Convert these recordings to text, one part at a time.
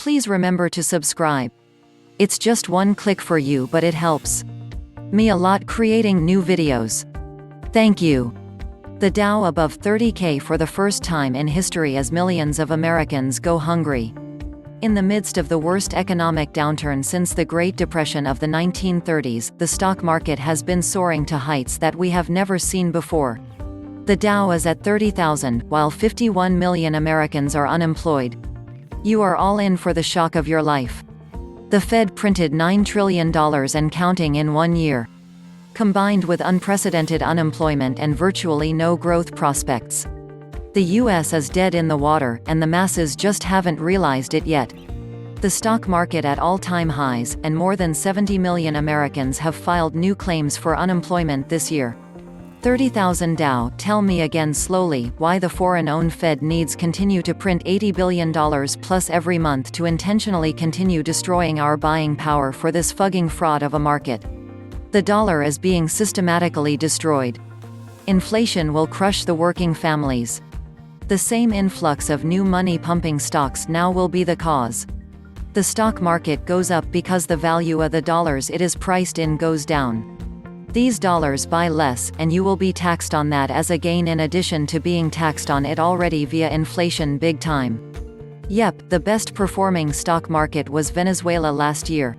Please remember to subscribe. It's just one click for you, but it helps me a lot creating new videos. Thank you. The Dow above 30K for the first time in history as millions of Americans go hungry. In the midst of the worst economic downturn since the Great Depression of the 1930s, the stock market has been soaring to heights that we have never seen before. The Dow is at 30,000, while 51 million Americans are unemployed. You are all in for the shock of your life. The Fed printed $9 trillion and counting in 1 year. Combined with unprecedented unemployment and virtually no growth prospects, the US is dead in the water, and the masses just haven't realized it yet. The stock market at all-time highs, and more than 70 million Americans have filed new claims for unemployment this year. 30,000 Dow. Tell me again slowly why the foreign-owned Fed needs continue to print $80 billion plus every month to intentionally continue destroying our buying power for this fugging fraud of a market. The dollar is being systematically destroyed. Inflation will crush the working families. The same influx of new money pumping stocks now will be the cause. The stock market goes up because the value of the dollars it is priced in goes down. These dollars buy less, and you will be taxed on that as a gain in addition to being taxed on it already via inflation big time. Yep, the best performing stock market was Venezuela last year.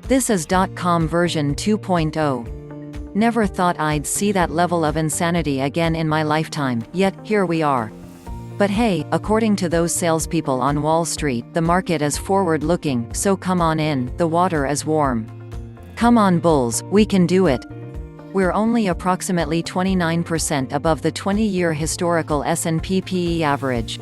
This is .com version 2.0. Never thought I'd see that level of insanity again in my lifetime, yet, here we are. But hey, according to those salespeople on Wall Street, the market is forward-looking, so come on in, the water is warm. Come on bulls, we can do it. We're only approximately 29% above the 20-year historical S&P PE average.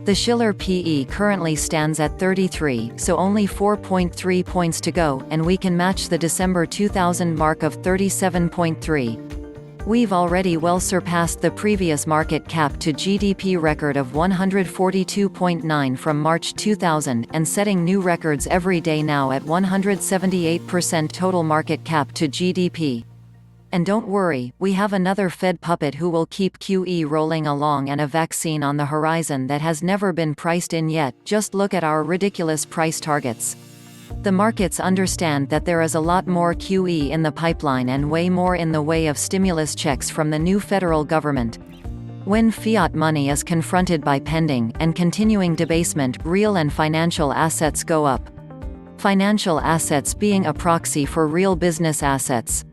The Shiller PE currently stands at 33, so only 4.3 points to go, and we can match the December 2000 mark of 37.3. We've already well surpassed the previous market cap to GDP record of 142.9 from March 2000, and setting new records every day now at 178% total market cap to GDP. And don't worry, we have another Fed puppet who will keep QE rolling along and a vaccine on the horizon that has never been priced in yet. Just look at our ridiculous price targets. The markets understand that there is a lot more QE in the pipeline and way more in the way of stimulus checks from the new federal government. When fiat money is confronted by pending and continuing debasement, real and financial assets go up. Financial assets being a proxy for real business assets.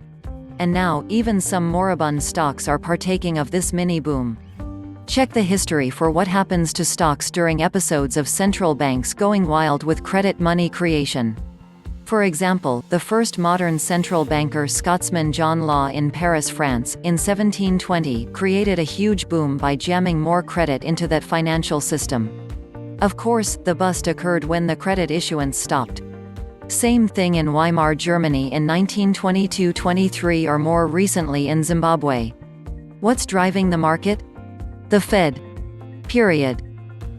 And now, even some moribund stocks are partaking of this mini-boom. Check the history for what happens to stocks during episodes of central banks going wild with credit money creation. For example, the first modern central banker Scotsman John Law in Paris, France, in 1720, created a huge boom by jamming more credit into that financial system. Of course, the bust occurred when the credit issuance stopped. Same thing in Weimar Germany in 1922-23 or more recently in Zimbabwe. What's driving the market? The Fed. Period.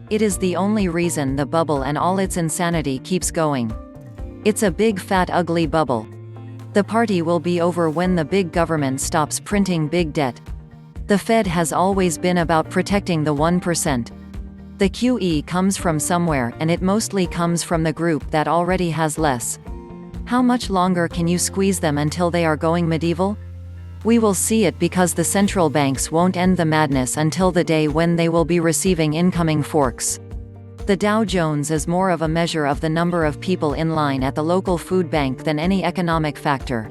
It is the only reason the bubble and all its insanity keeps going. It's a big fat ugly bubble. The party will be over when the big government stops printing big debt. The Fed has always been about protecting the 1%. The QE comes from somewhere, and it mostly comes from the group that already has less. How much longer can you squeeze them until they are going medieval? We will see it, because the central banks won't end the madness until the day when they will be receiving incoming forks. The Dow Jones is more of a measure of the number of people in line at the local food bank than any economic factor.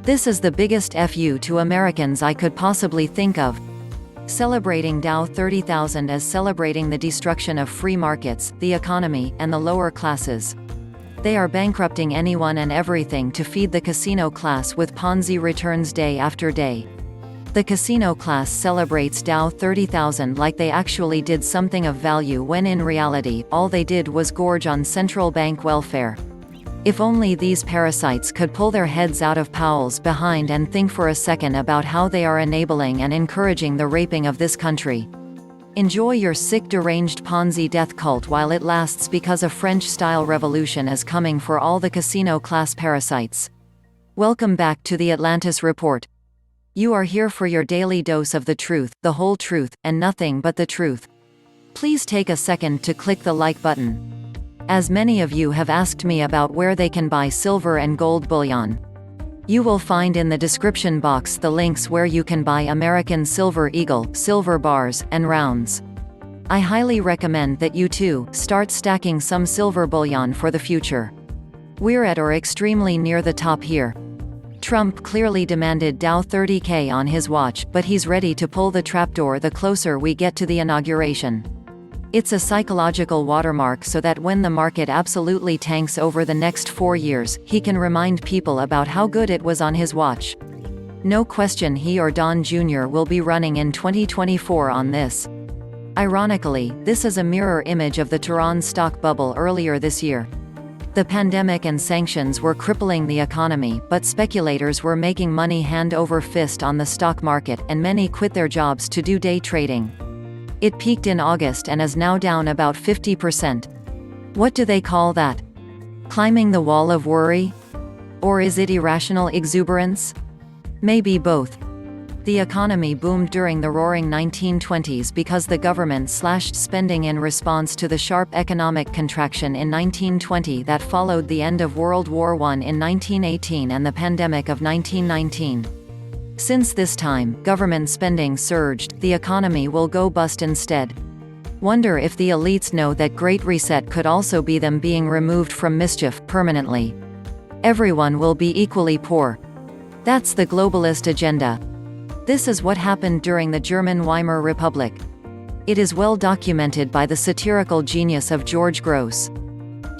This is the biggest FU to Americans I could possibly think of. Celebrating Dow 30,000 as celebrating the destruction of free markets, the economy, and the lower classes. They are bankrupting anyone and everything to feed the casino class with Ponzi returns day after day. The casino class celebrates Dow 30,000 like they actually did something of value, when in reality, all they did was gorge on central bank welfare. If only these parasites could pull their heads out of Powell's behind and think for a second about how they are enabling and encouraging the raping of this country. Enjoy your sick, deranged Ponzi death cult while it lasts, because a French-style revolution is coming for all the casino class parasites. Welcome back to the Atlantis Report. You are here for your daily dose of the truth, the whole truth, and nothing but the truth. Please take a second to click the like button. As many of you have asked me about where they can buy silver and gold bullion. You will find in the description box the links where you can buy American Silver Eagle, silver bars, and rounds. I highly recommend that you too start stacking some silver bullion for the future. We're at or extremely near the top here. Trump clearly demanded Dow 30K on his watch, but he's ready to pull the trapdoor the closer we get to the inauguration. It's a psychological watermark so that when the market absolutely tanks over the next 4 years, he can remind people about how good it was on his watch. No question he or Don Jr. will be running in 2024 on this. Ironically, this is a mirror image of the Tehran stock bubble earlier this year. The pandemic and sanctions were crippling the economy, but speculators were making money hand over fist on the stock market, and many quit their jobs to do day trading. It peaked in August and is now down about 50%. What do they call that? Climbing the wall of worry? Or is it irrational exuberance? Maybe both. The economy boomed during the roaring 1920s because the government slashed spending in response to the sharp economic contraction in 1920 that followed the end of World War I in 1918 and the pandemic of 1919. Since this time, government spending surged, the economy will go bust instead. Wonder if the elites know that Great Reset could also be them being removed from mischief permanently. Everyone will be equally poor. That's the globalist agenda. This is what happened during the German Weimar Republic. It is well documented by the satirical genius of George Grosz.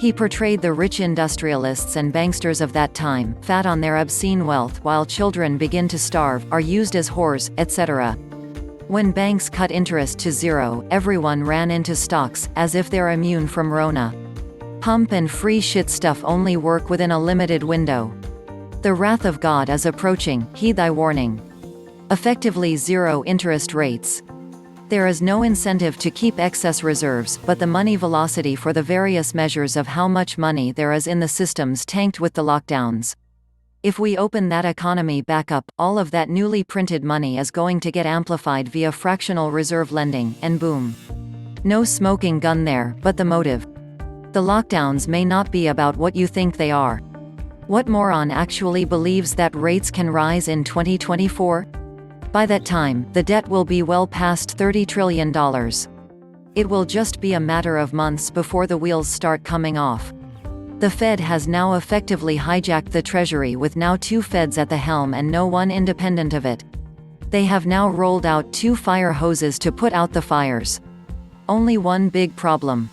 He portrayed the rich industrialists and banksters of that time, fat on their obscene wealth while children begin to starve, are used as whores, etc. When banks cut interest to zero, everyone ran into stocks, as if they're immune from Rona. Pump and free shit stuff only work within a limited window. The wrath of God is approaching, heed thy warning. Effectively zero interest rates. There is no incentive to keep excess reserves, but the money velocity for the various measures of how much money there is in the systems tanked with the lockdowns. If we open that economy back up, all of that newly printed money is going to get amplified via fractional reserve lending, and boom. No smoking gun there, but the motive. The lockdowns may not be about what you think they are. What moron actually believes that rates can rise in 2024? By that time, the debt will be well past $30 trillion. It will just be a matter of months before the wheels start coming off. The Fed has now effectively hijacked the Treasury with now 2 Feds at the helm and no one independent of it. They have now rolled out 2 fire hoses to put out the fires. Only one big problem.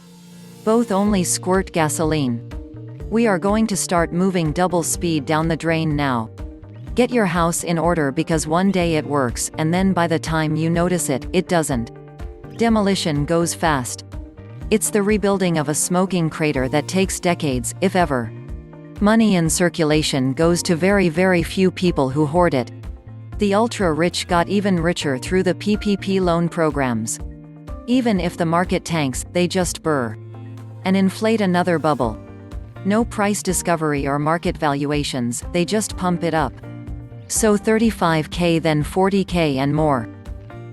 Both only squirt gasoline. We are going to start moving double speed down the drain now. Get your house in order because one day it works, and then by the time you notice it, it doesn't. Demolition goes fast. It's the rebuilding of a smoking crater that takes decades, if ever. Money in circulation goes to very, very few people who hoard it. The ultra-rich got even richer through the PPP loan programs. Even if the market tanks, they just burr and inflate another bubble. No price discovery or market valuations, they just pump it up. So 35K then 40K and more.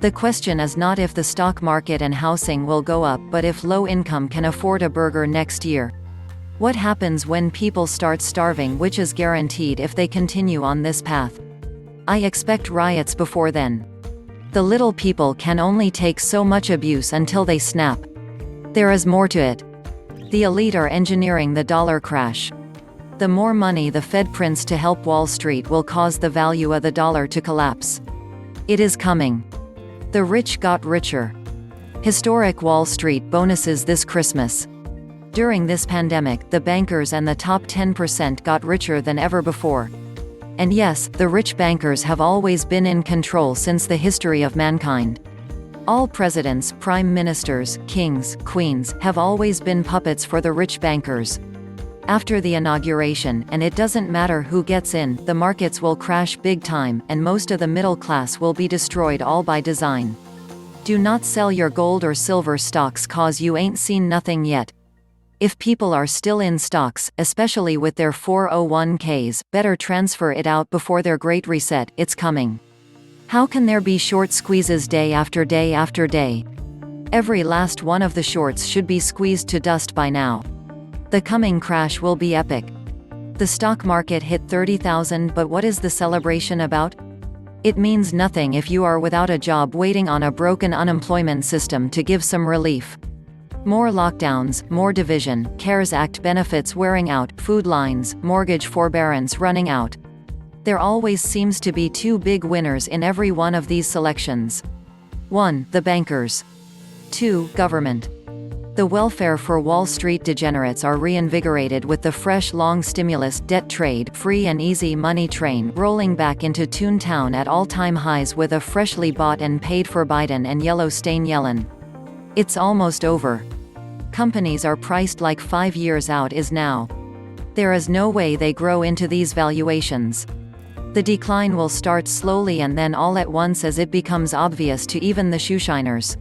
The question is not if the stock market and housing will go up but if low income can afford a burger next year. What happens when people start starving, which is guaranteed if they continue on this path? I expect riots before then. The little people can only take so much abuse until they snap. There is more to it. The elite are engineering the dollar crash. The more money the Fed prints to help Wall Street will cause the value of the dollar to collapse. It is coming. The rich got richer. Historic Wall Street bonuses this Christmas. During this pandemic, the bankers and the top 10% got richer than ever before. And yes, the rich bankers have always been in control since the history of mankind. All presidents, prime ministers, kings, queens, have always been puppets for the rich bankers. After the inauguration, and it doesn't matter who gets in, the markets will crash big time, and most of the middle class will be destroyed all by design. Do not sell your gold or silver stocks cause you ain't seen nothing yet. If people are still in stocks, especially with their 401ks, better transfer it out before their great reset, it's coming. How can there be short squeezes day after day after day? Every last one of the shorts should be squeezed to dust by now. The coming crash will be epic. The stock market hit 30,000, but what is the celebration about? It means nothing if you are without a job waiting on a broken unemployment system to give some relief. More lockdowns, more division, CARES Act benefits wearing out, food lines, mortgage forbearance running out. There always seems to be two big winners in every one of these selections. 1. The bankers. 2. Government. The welfare for Wall Street degenerates are reinvigorated with the fresh long stimulus, debt trade, free and easy money train rolling back into Toontown at all-time highs with a freshly bought and paid for Biden and Yellowstone Yellen. It's almost over. Companies are priced like 5 years out is now. There is no way they grow into these valuations. The decline will start slowly and then all at once as it becomes obvious to even the shoeshiners.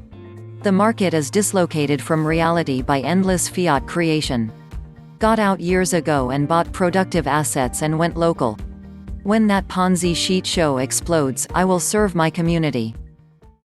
The market is dislocated from reality by endless fiat creation. Got out years ago and bought productive assets and went local. When that Ponzi sheet show explodes, I will serve my community.